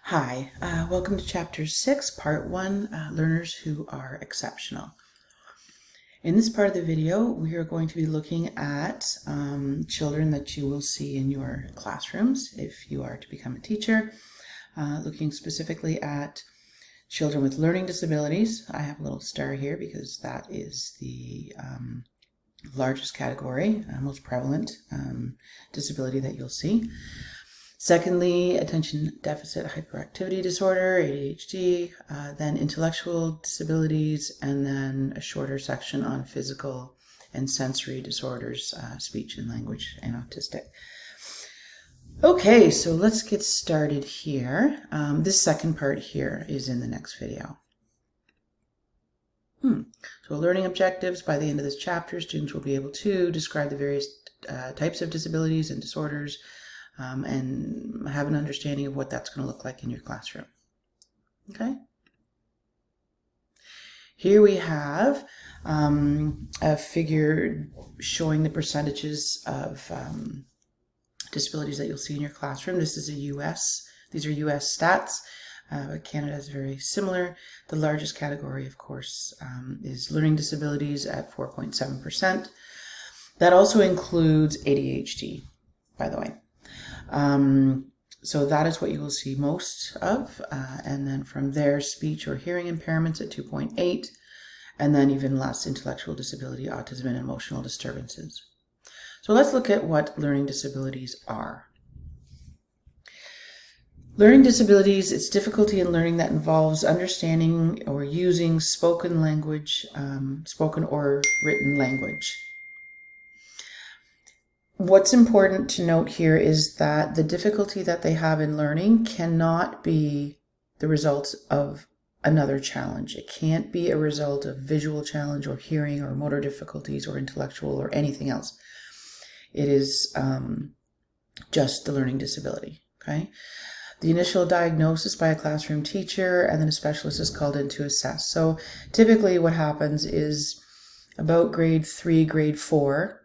Hi, welcome to Chapter 6, Part 1, Learners Who Are Exceptional. In this part of the video, we are going to be looking at children that you will see in your classrooms if you are to become a teacher, looking specifically at children with learning disabilities. I have a little star here because that is the largest category, most prevalent disability that you'll see. Secondly, attention deficit hyperactivity disorder, ADHD, then intellectual disabilities, and then a shorter section on physical and sensory disorders, speech and language, and autistic. Okay, so let's get started here. This second part here is in the next video. So learning objectives, by the end of this chapter, students will be able to describe the various types of disabilities and disorders, and have an understanding of what that's going to look like in your classroom. Okay. Here we have a figure showing the percentages of disabilities that you'll see in your classroom. This is these are US stats. Canada is very similar. The largest category, of course, is learning disabilities at 4.7%. That also includes ADHD, by the way. So that is what you will see most of, and then from there, speech or hearing impairments at 2.8, and then even less intellectual disability, autism, and emotional disturbances. So let's look at what learning disabilities are. Learning disabilities is difficulty in learning that involves understanding or using spoken language, spoken or written language. What's important to note here is that the difficulty that they have in learning cannot be the result of another challenge. It can't be a result of visual challenge or hearing or motor difficulties or intellectual or anything else. It is just the learning disability, okay? The initial diagnosis by a classroom teacher and then a specialist is called in to assess. So typically what happens is about grade 3, grade 4,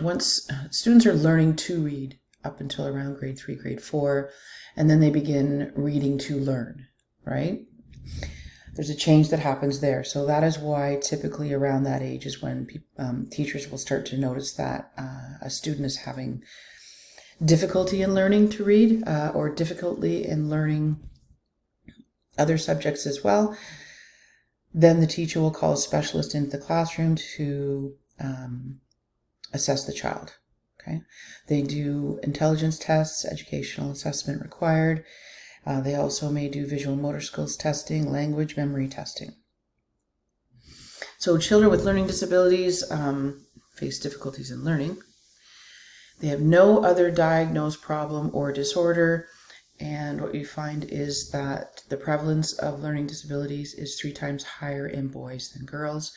once students are learning to read up until around grade 3, grade 4, and then they begin reading to learn, right? There's a change that happens there. So that is why typically around that age is when teachers will start to notice that a student is having difficulty in learning to read or difficulty in learning other subjects as well. Then the teacher will call a specialist into the classroom to assess the child. Okay, they do intelligence tests, educational assessment required. They also may do visual motor skills testing, language memory testing. So children with learning disabilities face difficulties in learning. They have no other diagnosed problem or disorder, and what you find is that the prevalence of learning disabilities is 3 times higher in boys than girls.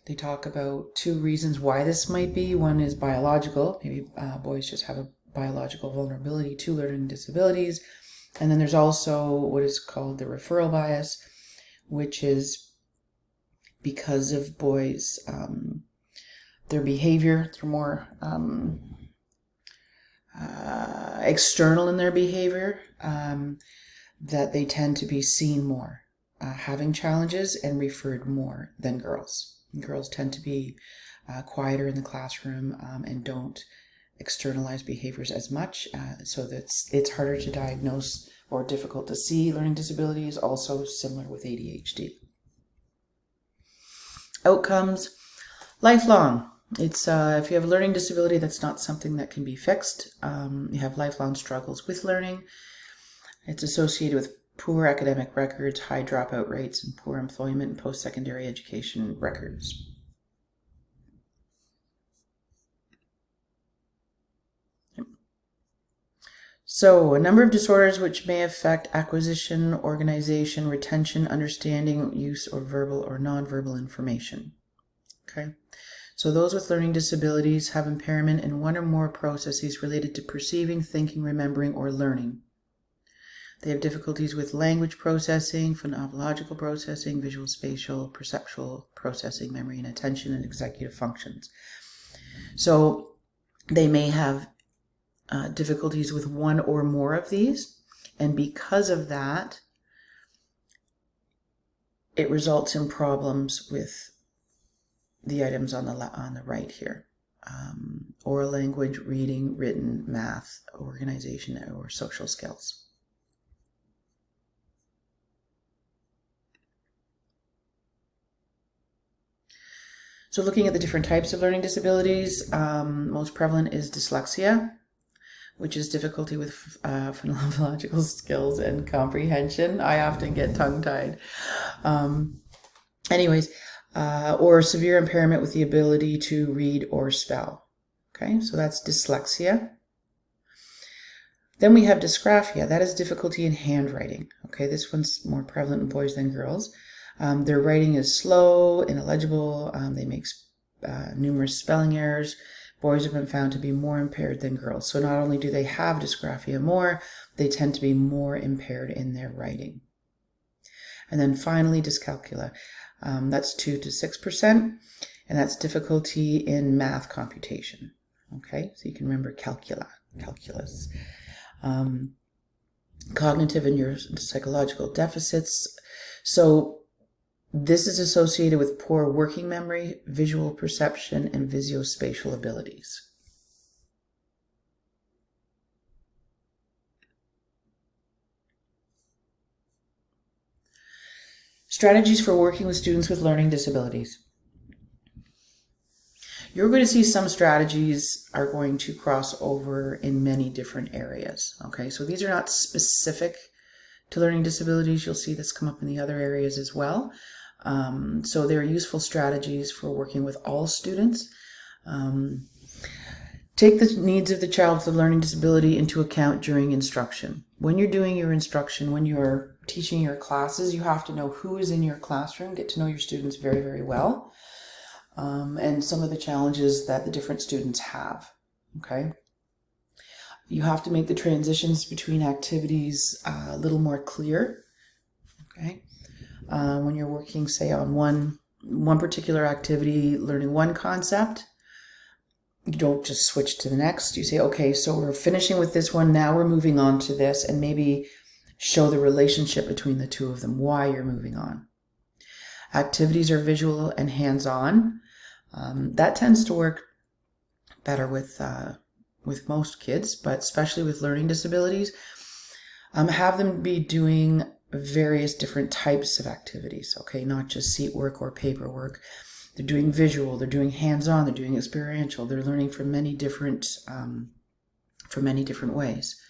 They talk about 2 reasons why this might be. One is biological. Maybe boys just have a biological vulnerability to learning disabilities. And then there's also what is called the referral bias, which is because of boys, their behavior, they're more external in their behavior, that they tend to be seen more, having challenges and referred more than girls. Girls tend to be quieter in the classroom and don't externalize behaviors as much, so that it's harder to diagnose or difficult to see learning disabilities, also similar with ADHD. Outcomes, lifelong. It's if you have a learning disability, that's not something that can be fixed. You have lifelong struggles with learning. It's associated with poor academic records, high dropout rates, and poor employment and post-secondary education records. So, a number of disorders which may affect acquisition, organization, retention, understanding, use of verbal or nonverbal information. Okay, so those with learning disabilities have impairment in 1 or more processes related to perceiving, thinking, remembering, or learning. They have difficulties with language processing, phonological processing, visual, spatial, perceptual processing, memory and attention, and executive functions. So they may have difficulties with 1 or more of these. And because of that, it results in problems with the items on the right here. Oral language, reading, written, math, organization, or social skills. So looking at the different types of learning disabilities, most prevalent is dyslexia, which is difficulty with phonological skills and comprehension. I often get tongue-tied. Or severe impairment with the ability to read or spell. Okay, so that's dyslexia. Then we have dysgraphia. That is difficulty in handwriting. Okay, this one's more prevalent in boys than girls. Their writing is slow, illegible. They make numerous spelling errors. Boys have been found to be more impaired than girls. So not only do they have dysgraphia more, they tend to be more impaired in their writing. And then finally, dyscalculia. That's 2 to 6%, and that's difficulty in math computation. Okay, so you can remember calculus. Cognitive and neuropsychological deficits. So this is associated with poor working memory, visual perception, and visuospatial abilities. Strategies for working with students with learning disabilities. You're going to see some strategies are going to cross over in many different areas. Okay, so these are not specific to learning disabilities. You'll see this come up in the other areas as well. So they're useful strategies for working with all students. Take the needs of the child with a learning disability into account during instruction. When you're doing your instruction, when you're teaching your classes, you have to know who is in your classroom, get to know your students very, very well, and some of the challenges that the different students have, okay? You have to make the transitions between activities a little more clear, okay? When you're working, say, on one particular activity, learning one concept, you don't just switch to the next. You say, okay, so we're finishing with this one, now we're moving on to this, and maybe show the relationship between the two of them, why you're moving on. Activities are visual and hands-on. That tends to work better with most kids, but especially with learning disabilities. Have them be doing various different types of activities, okay? Not just seat work or paperwork. They're doing visual, they're doing hands-on, they're doing experiential. They're learning from many different ways.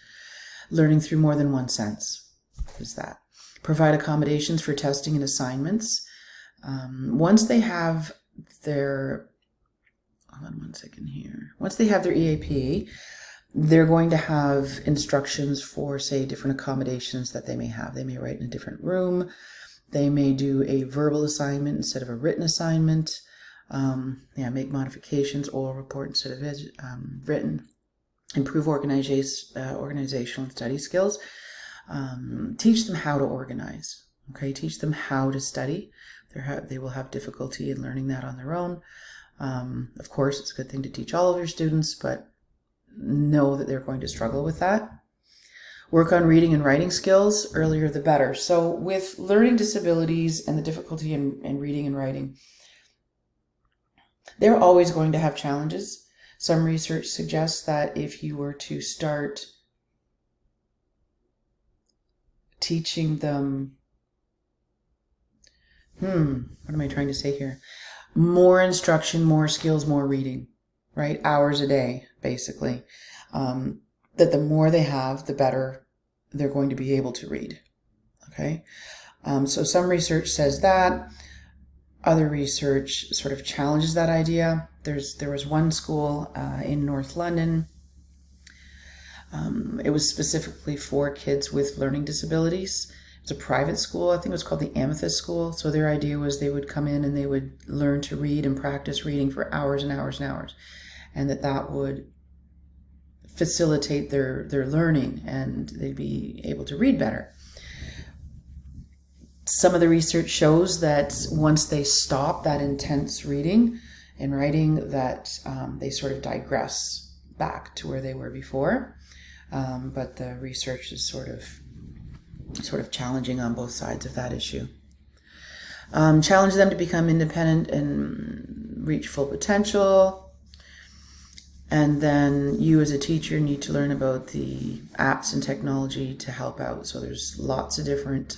Learning through more than one sense is that. Provide accommodations for testing and assignments. Once they have their, Once they have their EAP, they're going to have instructions for, say, different accommodations that they may have. They may write in a different room. They may do a verbal assignment instead of a written assignment. Make modifications, oral report instead of written. Improve organizational and study skills. Teach them how to organize. Okay, teach them how to study. They will have difficulty in learning that on their own. Of course, it's a good thing to teach all of your students, but know that they're going to struggle with that. Work on reading and writing skills, earlier the better. So with learning disabilities and the difficulty in reading and writing, they're always going to have challenges. Some research suggests that if you were to start teaching them, what am I trying to say here? More instruction, more skills, more reading, right? Hours a day, basically. That the more they have, the better they're going to be able to read, okay? So some research says that. Other research sort of challenges that idea. There was one school in North London. It was specifically for kids with learning disabilities. It was a private school. I think it was called the Amethyst School. So their idea was they would come in and they would learn to read and practice reading for hours and hours and hours. And that would facilitate their learning and they'd be able to read better. Some of the research shows that once they stop that intense reading and writing, that they sort of digress back to where they were before. But the research is sort of sort of challenging on both sides of that issue. Challenge them to become independent and reach full potential. And then you as a teacher need to learn about the apps and technology to help out. So there's lots of different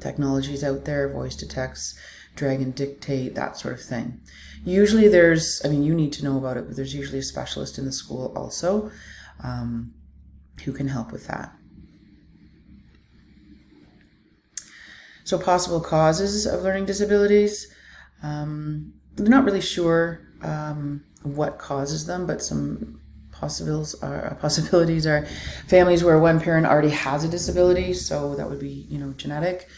technologies out there, voice to text, drag and dictate, that sort of thing. Usually there's, you need to know about it, but there's usually a specialist in the school also who can help with that. So possible causes of learning disabilities. They're not really sure what causes them, but some possibilities are families where one parent already has a disability, so that would be, genetic.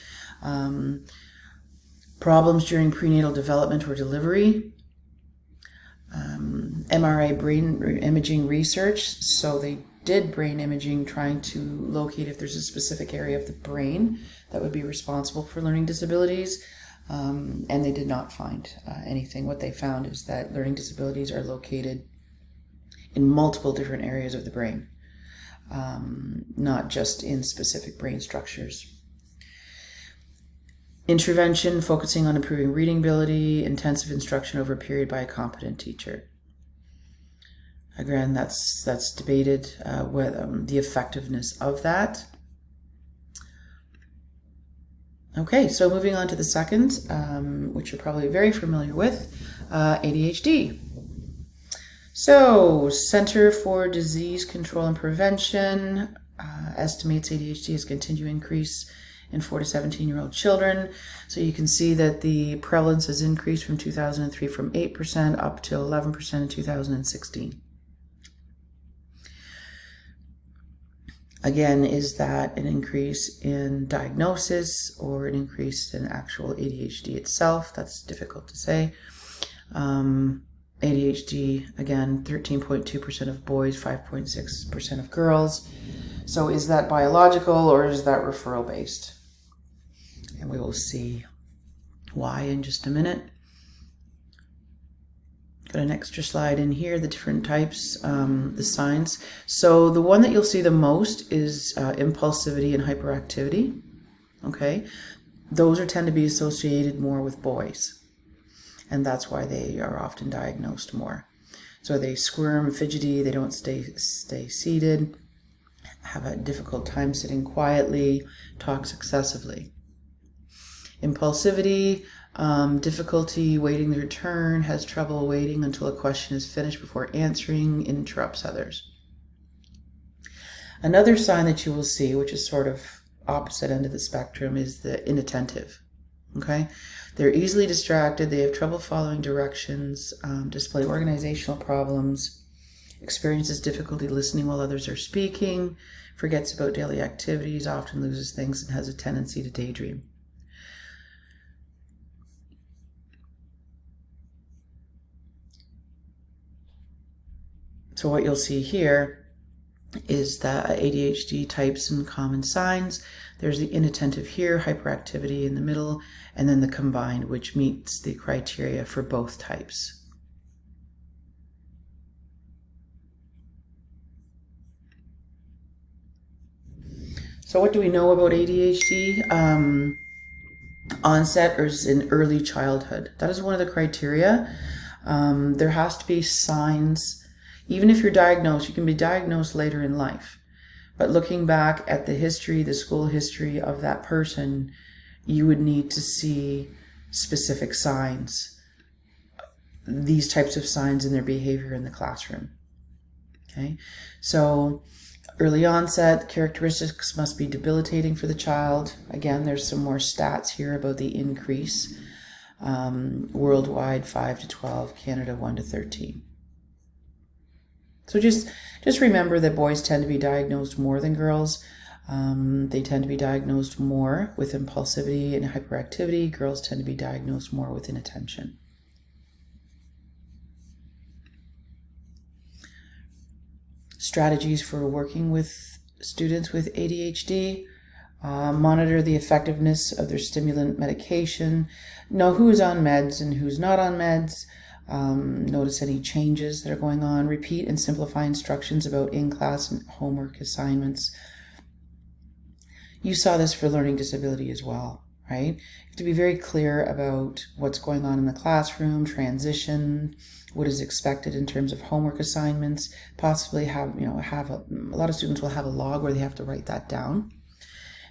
Problems during prenatal development or delivery. MRI brain imaging research. So they did brain imaging trying to locate if there's a specific area of the brain that would be responsible for learning disabilities. And they did not find anything. What they found is that learning disabilities are located in multiple different areas of the brain, not just in specific brain structures. Intervention, focusing on improving reading ability, intensive instruction over a period by a competent teacher. Again, that's debated, the effectiveness of that. Okay, so moving on to the second, which you're probably very familiar with, ADHD. So, Center for Disease Control and Prevention estimates ADHD has continued to increase in 4 to 17-year-old children. So you can see that the prevalence has increased from 2003 from 8% up to 11% in 2016. Again, is that an increase in diagnosis or an increase in actual ADHD itself? That's difficult to say. ADHD, again, 13.2% of boys, 5.6% of girls. So is that biological or is that referral based? And we will see why in just a minute. Got an extra slide in here, the different types, the signs. So the one that you'll see the most is impulsivity and hyperactivity. Okay, those tend to be associated more with boys, and that's why they are often diagnosed more. So they squirm, fidgety, they don't stay seated, have a difficult time sitting quietly, talks excessively. Impulsivity, difficulty waiting their turn, has trouble waiting until a question is finished before answering, interrupts others. Another sign that you will see, which is sort of opposite end of the spectrum, is the inattentive. Okay, they're easily distracted, they have trouble following directions, display organizational problems, experiences difficulty listening while others are speaking, forgets about daily activities, often loses things, and has a tendency to daydream. So what you'll see here is the ADHD types and common signs. There's the inattentive here, hyperactivity in the middle, and then the combined, which meets the criteria for both types. So what do we know about ADHD? Onset is in early childhood. That is one of the criteria. There has to be signs. Even if you're diagnosed, you can be diagnosed later in life. But looking back at the history, the school history of that person, you would need to see specific signs, these types of signs in their behavior in the classroom. Okay, so early onset characteristics must be debilitating for the child. Again, there's some more stats here about the increase. Worldwide, 5 to 12, Canada 1 to 13. So just remember that boys tend to be diagnosed more than girls. They tend to be diagnosed more with impulsivity and hyperactivity. Girls tend to be diagnosed more with inattention. Strategies for working with students with ADHD. Monitor the effectiveness of their stimulant medication. Know who's on meds and who's not on meds. Notice any changes that are going on. Repeat and simplify instructions about in-class and homework assignments. You saw this for learning disability as well, right? You have to be very clear about what's going on in the classroom, transition, what is expected in terms of homework assignments, possibly have a lot of students will have a log where they have to write that down.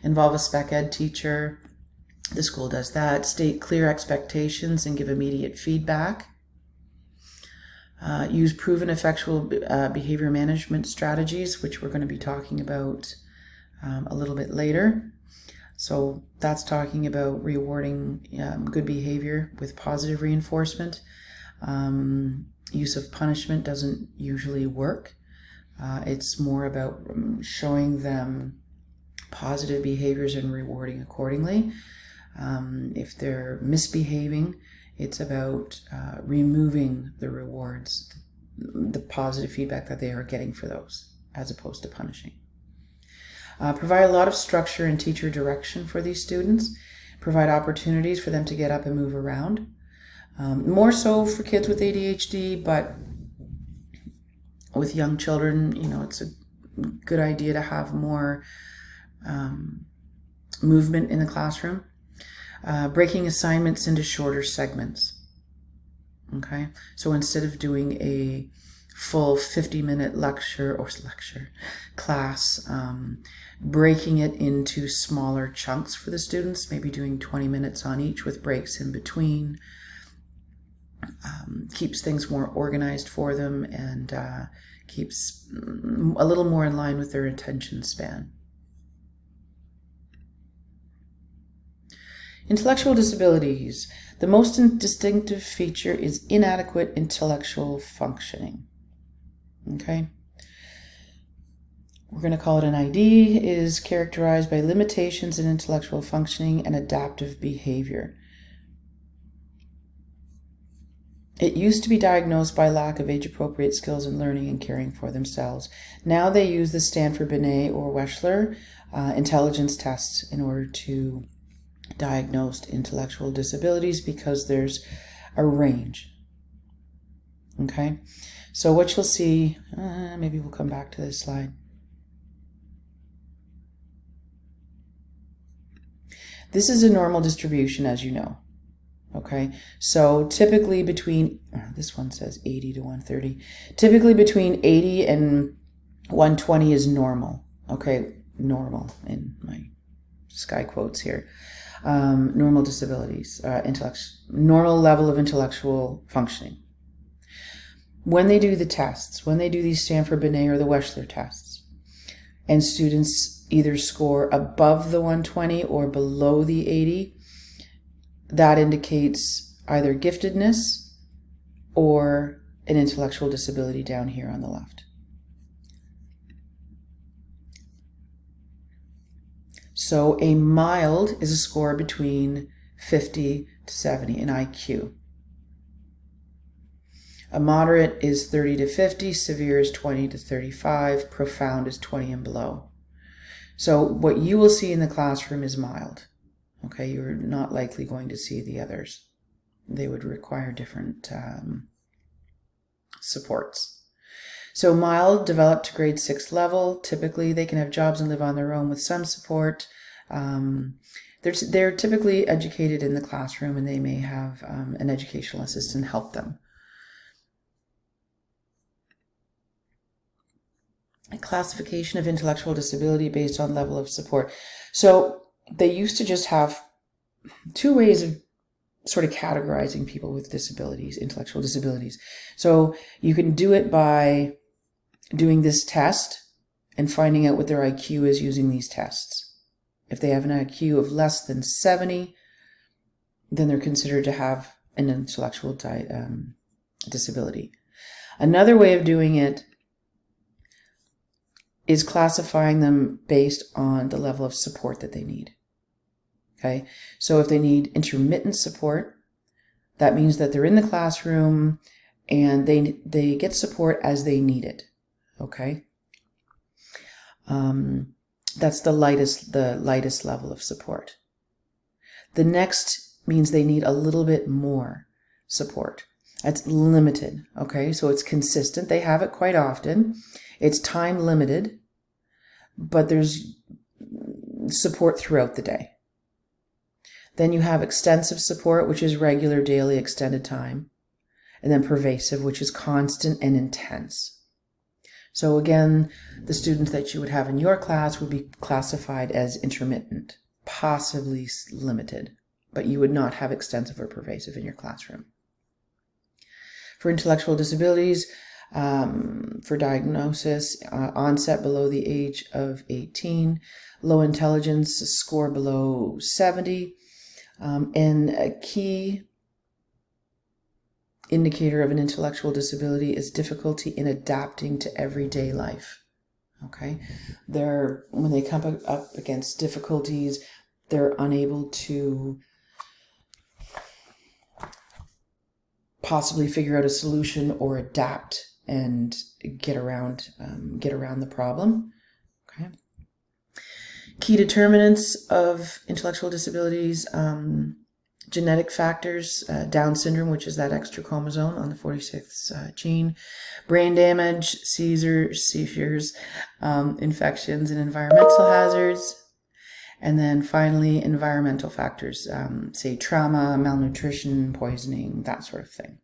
Involve a spec ed teacher. The school does that. State clear expectations and give immediate feedback. Use proven effectual behavior management strategies, which we're going to be talking about a little bit later. So that's talking about rewarding good behavior with positive reinforcement. Use of punishment doesn't usually work. It's more about showing them positive behaviors and rewarding accordingly. If they're misbehaving, it's about removing the rewards, the positive feedback that they are getting for those, as opposed to punishing. Provide a lot of structure and teacher direction for these students. Provide opportunities for them to get up and move around. More so for kids with ADHD, but with young children, it's a good idea to have more movement in the classroom. Breaking assignments into shorter segments. Okay, so instead of doing a full 50-minute class, breaking it into smaller chunks for the students, maybe doing 20 minutes on each with breaks in between, keeps things more organized for them and keeps a little more in line with their attention span. Intellectual disabilities. The most distinctive feature is inadequate intellectual functioning. Okay? We're going to call it an ID, is characterized by limitations in intellectual functioning and adaptive behavior. It used to be diagnosed by lack of age-appropriate skills in learning and caring for themselves. Now they use the Stanford-Binet or Wechsler intelligence tests in order to diagnosed intellectual disabilities because there's a range. Okay, so what you'll see, maybe we'll come back to this slide. This is a normal distribution, as you know. Okay, so typically between, this one says 80 to 130, typically between 80 and 120 is normal. Okay, normal in my sky quotes here. Normal disabilities, normal level of intellectual functioning. When they do the tests, when they do these Stanford-Binet or the Wechsler tests, and students either score above the 120 or below the 80, that indicates either giftedness or an intellectual disability down here on the left. So a mild is a score between 50 to 70 in IQ. A moderate is 30 to 50, severe is 20 to 35, profound is 20 and below. So what you will see in the classroom is mild. Okay, you're not likely going to see the others. They would require different supports. So mild, developed to grade 6 level. Typically, they can have jobs and live on their own with some support. They're typically educated in the classroom, and they may have an educational assistant help them. A classification of intellectual disability based on level of support. So they used to just have two ways of sort of categorizing people with disabilities, intellectual disabilities. So you can do it by doing this test and finding out what their IQ is using these tests. If they have an IQ of less than 70, then they're considered to have an intellectual disability. Another way of doing it is classifying them based on the level of support that they need. Okay, so if they need intermittent support, that means that they're in the classroom and they get support as they need it. Okay, that's the lightest level of support. The next means they need a little bit more support. That's limited. Okay, so it's consistent. They have it quite often. It's time limited, but there's support throughout the day. Then you have extensive support, which is regular, daily, extended time. And then pervasive, which is constant and intense. So again, the students that you would have in your class would be classified as intermittent, possibly limited, but you would not have extensive or pervasive in your classroom. For intellectual disabilities, for diagnosis, onset below the age of 18, low intelligence, score below 70, and a key indicator of an intellectual disability is difficulty in adapting to everyday life. Okay, when they come up against difficulties, they're unable to possibly figure out a solution or adapt and get around the problem. Okay. Key determinants of intellectual disabilities, genetic factors, Down syndrome, which is that extra chromosome on the 46th gene, brain damage, seizures, infections, and environmental hazards. And then finally, environmental factors, say trauma, malnutrition, poisoning, that sort of thing.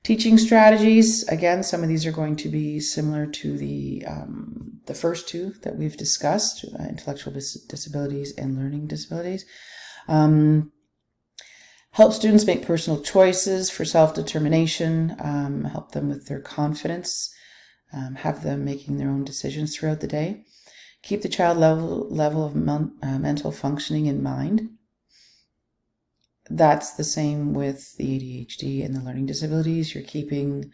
Teaching strategies, again, some of these are going to be similar to the first two that we've discussed, intellectual disabilities and learning disabilities. Help students make personal choices for self-determination, help them with their confidence, have them making their own decisions throughout the day. Keep the child level of mental functioning in mind. That's the same with the ADHD and the learning disabilities. You're keeping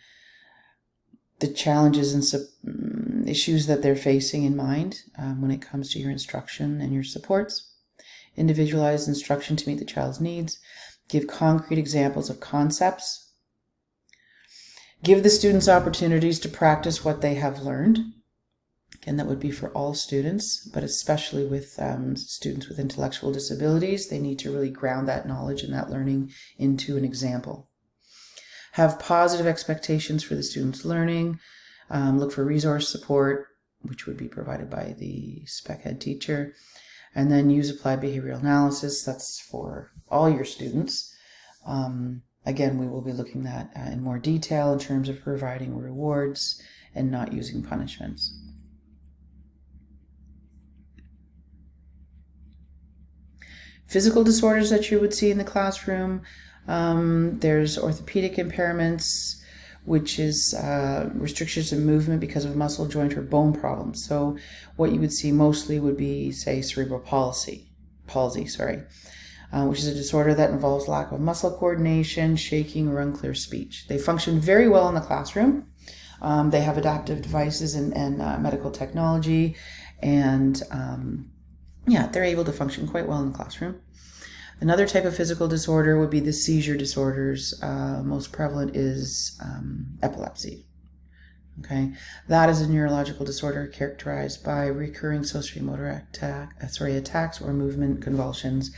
the challenges and issues that they're facing in mind when it comes to your instruction and your supports. Individualized instruction to meet the child's needs. Give concrete examples of concepts. Give the students opportunities to practice what they have learned. Again, that would be for all students, but especially with students with intellectual disabilities. They need to really ground that knowledge and that learning into an example. Have positive expectations for the student's learning. Look for resource support, which would be provided by the spec ed teacher. And then use applied behavioral analysis. That's for all your students. Again, we will be looking at in more detail in terms of providing rewards and not using punishments. Physical disorders that you would see in the classroom. There's orthopedic impairments, which is restrictions in movement because of muscle, joint, or bone problems. So what you would see mostly would be, say, cerebral palsy, which is a disorder that involves lack of muscle coordination, shaking, or unclear speech. They function very well in the classroom. They have adaptive devices and medical technology, and they're able to function quite well in the classroom. Another type of physical disorder would be the seizure disorders. Most prevalent is epilepsy. Okay, that is a neurological disorder characterized by recurring sensorimotor attacks or movement convulsions.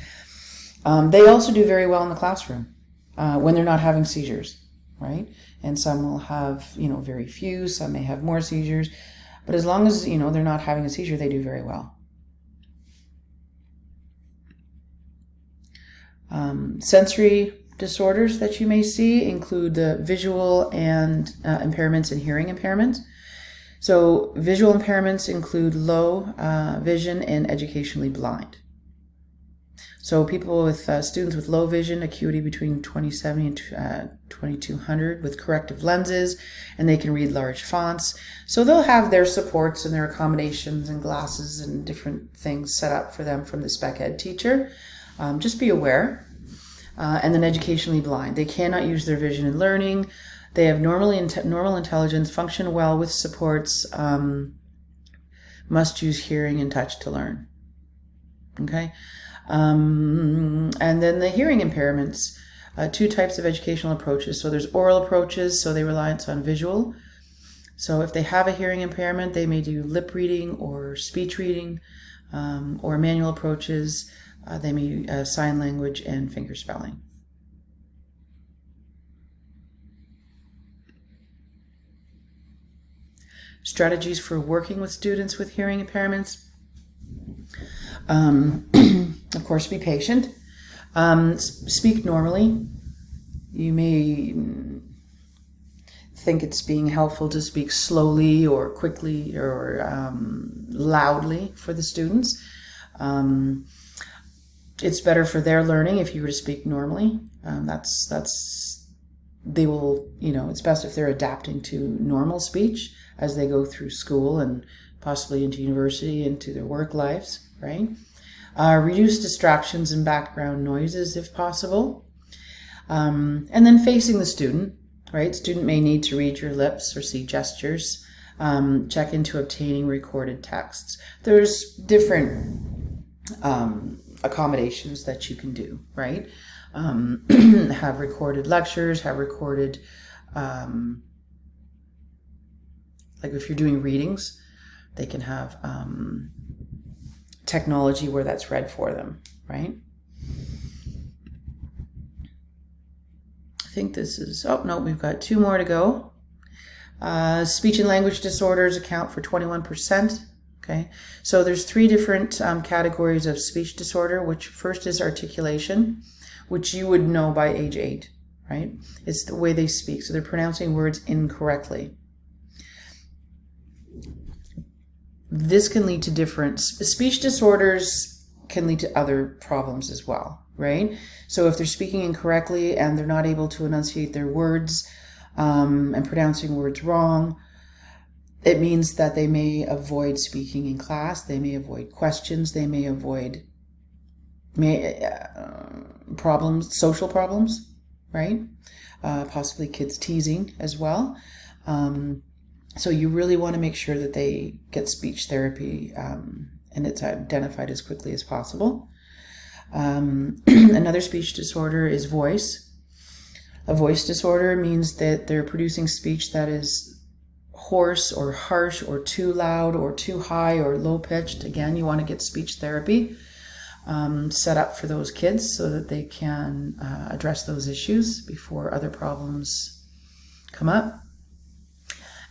They also do very well in the classroom when they're not having seizures, right? And some will have, very few. Some may have more seizures, but as long as they're not having a seizure, they do very well. Sensory disorders that you may see include the visual and impairments and hearing impairments. So visual impairments include low vision and educationally blind. So people with students with low vision, acuity between 20/70 and 2200 with corrective lenses, and they can read large fonts. So they'll have their supports and their accommodations and glasses and different things set up for them from the spec ed teacher. Just be aware. And then educationally blind. They cannot use their vision in learning. They have normal intelligence, function well with supports, must use hearing and touch to learn. Okay? And then the hearing impairments, two types of educational approaches. So there's oral approaches, so they rely on visual. So if they have a hearing impairment, they may do lip reading or speech reading, or manual approaches. They may sign language and finger spelling. Strategies for working with students with hearing impairments. Of course, be patient. Speak normally. You may think it's being helpful to speak slowly or quickly or loudly for the students. It's better for their learning if you were to speak normally. They will, it's best if they're adapting to normal speech as they go through school and possibly into university, into their work lives, right? Reduce distractions and background noises if possible. And then facing the student, right? Student may need to read your lips or see gestures. Check into obtaining recorded texts. There's different accommodations that you can do, right? Have recorded lectures, have recorded, like if you're doing readings, they can have technology where that's read for them, right? I think this is, oh no, we've got 2 more to go. Speech and language disorders account for 21%. Okay, so there's 3 different categories of speech disorder, which first is articulation, which you would know by age 8, right? It's the way they speak. So they're pronouncing words incorrectly. This can lead to different speech disorders, can lead to other problems as well, right? So if they're speaking incorrectly and they're not able to enunciate their words and pronouncing words wrong, it means that they may avoid speaking in class, they may avoid questions, they may avoid problems, social problems, right? Possibly kids teasing as well. So you really want to make sure that they get speech therapy and it's identified as quickly as possible. Another speech disorder is voice. A voice disorder means that they're producing speech that is hoarse or harsh or too loud or too high or low pitched. Again, you want to get speech therapy set up for those kids so that they can address those issues before other problems come up.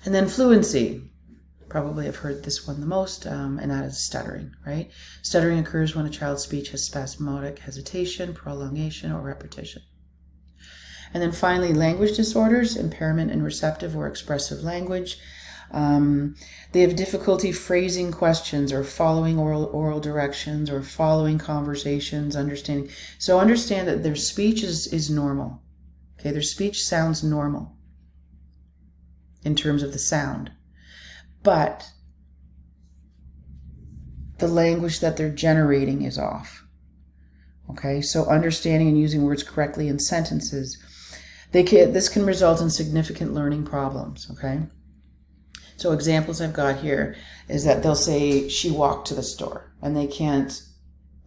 And then fluency. Probably have heard this one the most, and that is stuttering, right? Stuttering occurs when a child's speech has spasmodic hesitation, prolongation, or repetition. And then finally, language disorders, impairment in receptive or expressive language. They have difficulty phrasing questions or following oral directions or following conversations, understanding. So understand that their speech is normal. Okay, their speech sounds normal in terms of the sound. But the language that they're generating is off. Okay, so understanding and using words correctly in sentences, this can result in significant learning problems, okay? So examples I've got here is that they'll say, she walked to the store, and they can't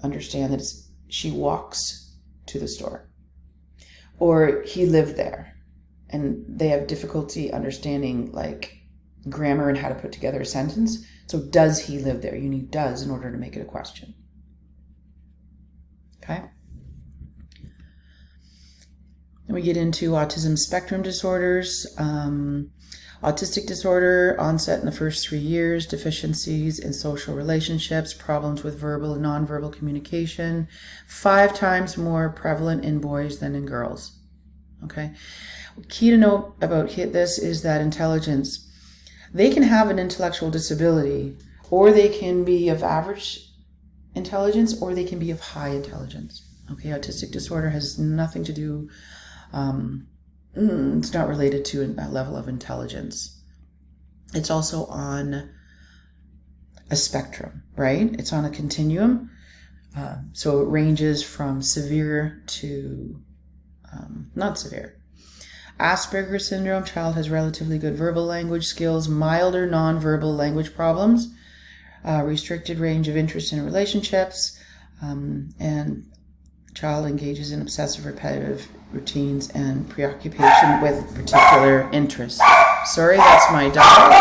understand that it's, she walks to the store. Or he lived there, and they have difficulty understanding like grammar and how to put together a sentence. So does he live there? You need does in order to make it a question. Okay. Then we get into autism spectrum disorders. Autistic disorder, onset in the first 3 years, deficiencies in social relationships, problems with verbal and nonverbal communication, 5 times more prevalent in boys than in girls. Okay. Key to note about this is that intelligence, they can have an intellectual disability, or they can be of average intelligence, or they can be of high intelligence. Okay, autistic disorder has nothing to do, it's not related to a level of intelligence. It's also on a spectrum, right? It's on a continuum. So it ranges from severe to not severe. Asperger's syndrome, child has relatively good verbal language skills, milder nonverbal language problems, restricted range of interest in relationships, and child engages in obsessive repetitive routines and preoccupation with particular interests. Sorry, that's my dog.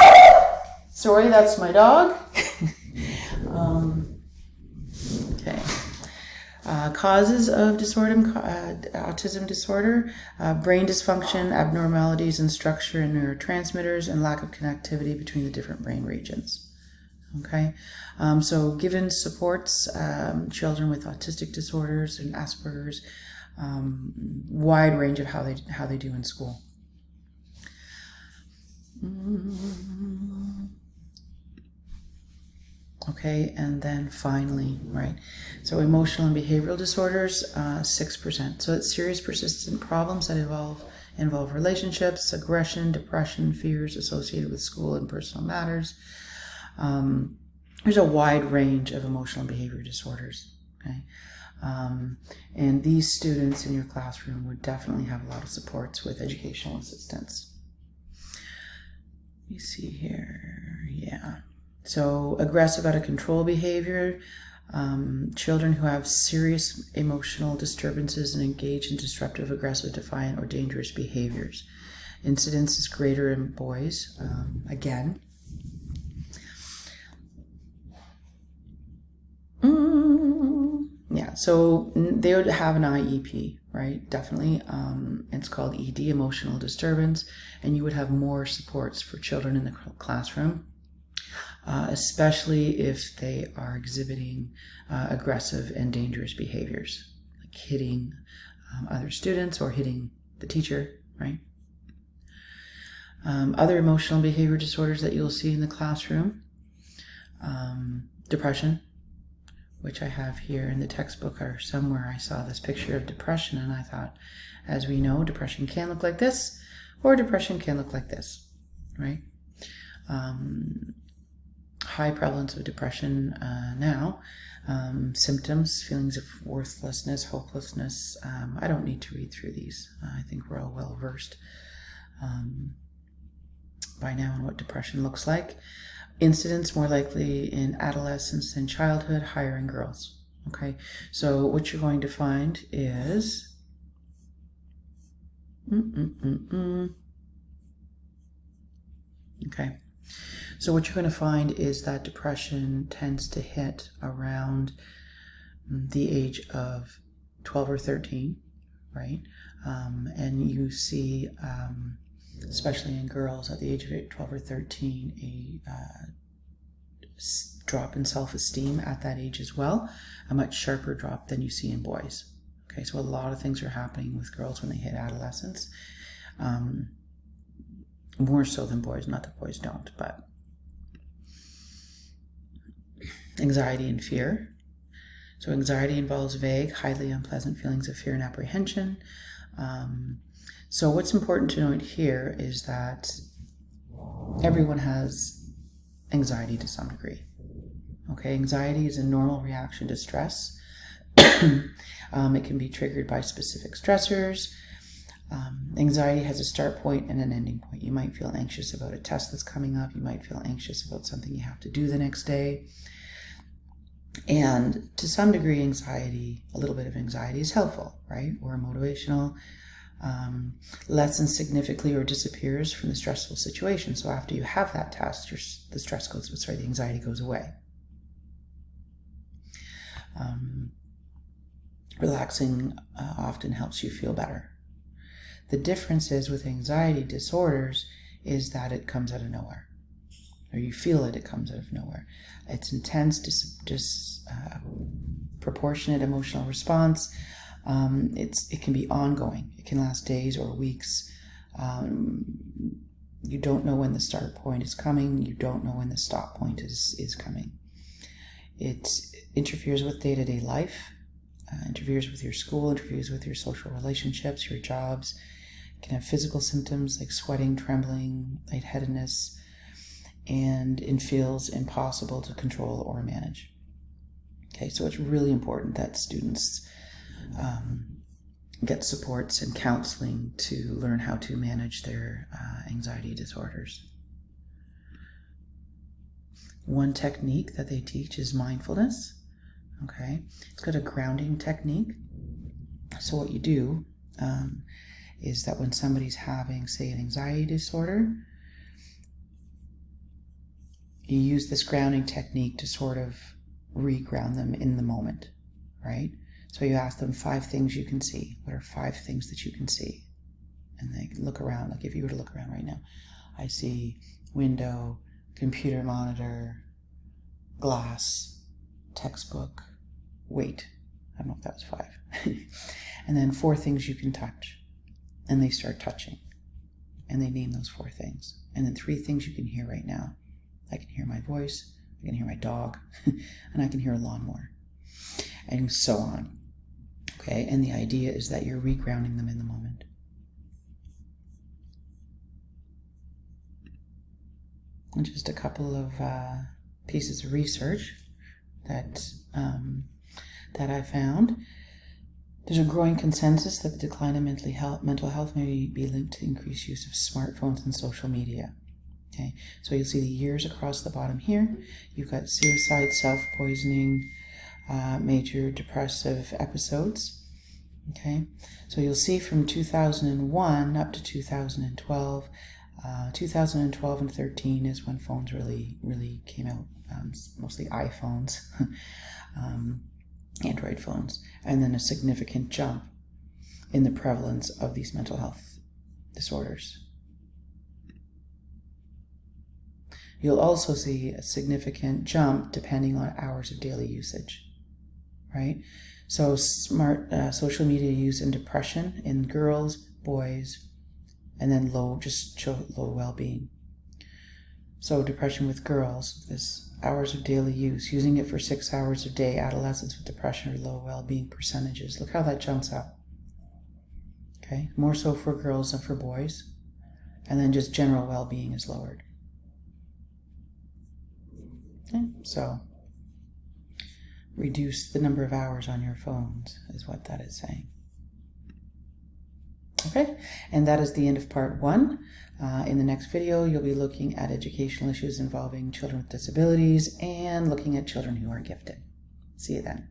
Sorry, that's my dog. Okay. Causes of autism disorder, brain dysfunction, abnormalities in structure and neurotransmitters, and lack of connectivity between the different brain regions. Okay, so given supports children with autistic disorders and Asperger's, wide range of how they do in school. Okay, and then finally, right, so emotional and behavioral disorders, 6%. So it's serious persistent problems that involve relationships, aggression, depression, fears associated with school and personal matters. There's a wide range of emotional and behavior disorders, okay? And these students in your classroom would definitely have a lot of supports with educational assistance. You see here, yeah. So aggressive, out of control behavior, children who have serious emotional disturbances and engage in disruptive, aggressive, defiant, or dangerous behaviors. Incidence is greater in boys, again. Yeah, so they would have an IEP, right? Definitely. It's called ED, emotional disturbance, and you would have more supports for children in the classroom, especially if they are exhibiting aggressive and dangerous behaviors, like hitting other students or hitting the teacher, right? Other emotional behavior disorders that you'll see in the classroom, depression, which I have here in the textbook or somewhere. I saw this picture of depression and I thought, as we know, depression can look like this or depression can look like this, right? High prevalence of depression now. Symptoms, feelings of worthlessness, hopelessness. I don't need to read through these. I think we're all well versed by now on what depression looks like. Incidence more likely in adolescence and childhood, higher in girls. Okay, so what you're going to find is okay, so what you're going to find is that depression tends to hit around the age of 12 or 13, right? And you see, especially in girls at the age of 12 or 13, a drop in self-esteem at that age as well, a much sharper drop than you see in boys. Okay, so a lot of things are happening with girls when they hit adolescence, more so than boys. Not that boys don't, but anxiety and fear. So anxiety involves vague, highly unpleasant feelings of fear and apprehension. So what's important to note here is that everyone has anxiety to some degree. Okay, anxiety is a normal reaction to stress. It can be triggered by specific stressors. Anxiety has a start point and an ending point. You might feel anxious about a test that's coming up. You might feel anxious about something you have to do the next day. And to some degree, anxiety, a little bit of anxiety is helpful, right? Or motivational. Lessens significantly or disappears from the stressful situation. So after you have that test, the anxiety goes away. Relaxing often helps you feel better. The difference is with anxiety disorders is that it comes out of nowhere, or you feel it comes out of nowhere. It's intense, disproportionate emotional response. It can be ongoing. It can last days or weeks. You don't know when the start point is coming. You don't know when the stop point is coming. It interferes with day-to-day life, interferes with your school, interferes with your social relationships, your jobs. It can have physical symptoms like sweating, trembling, lightheadedness, and it feels impossible to control or manage. Okay, so it's really important that students get supports and counseling to learn how to manage their anxiety disorders. One technique that they teach is mindfulness. Okay, it's got a grounding technique. So what you do is that when somebody's having, say, an anxiety disorder, you use this grounding technique to sort of re-ground them in the moment, right? So you ask them 5 things you can see. What are 5 things that you can see? And they look around. Like if you were to look around right now, I see window, computer monitor, glass, textbook, weight. I don't know if that was 5. And then 4 things you can touch. And they start touching. And they name those 4 things. And then 3 things you can hear right now. I can hear my voice, I can hear my dog, and I can hear a lawnmower. And so on. Okay, and the idea is that you're regrounding them in the moment. And just a couple of pieces of research that I found. There's a growing consensus that the decline in mental health may be linked to increased use of smartphones and social media. Okay, so you'll see the years across the bottom here. You've got suicide, self-poisoning, major depressive episodes. Okay, so you'll see from 2001 up to 2012. 2012 and 13 is when phones really came out, mostly iPhones, Android phones, and then a significant jump in the prevalence of these mental health disorders. You'll also see a significant jump depending on hours of daily usage, right? So social media use and depression in girls, boys, and then low well-being. So depression with girls, this hours of daily use, using it for 6 hours a day, adolescents with depression or low well-being percentages. Look how that jumps up. Okay, more so for girls than for boys. And then just general well-being is lowered. Okay, so reduce the number of hours on your phones is what that is saying. Okay, and that is the end of part 1. In the next video, you'll be looking at educational issues involving children with disabilities and looking at children who are gifted. See you then.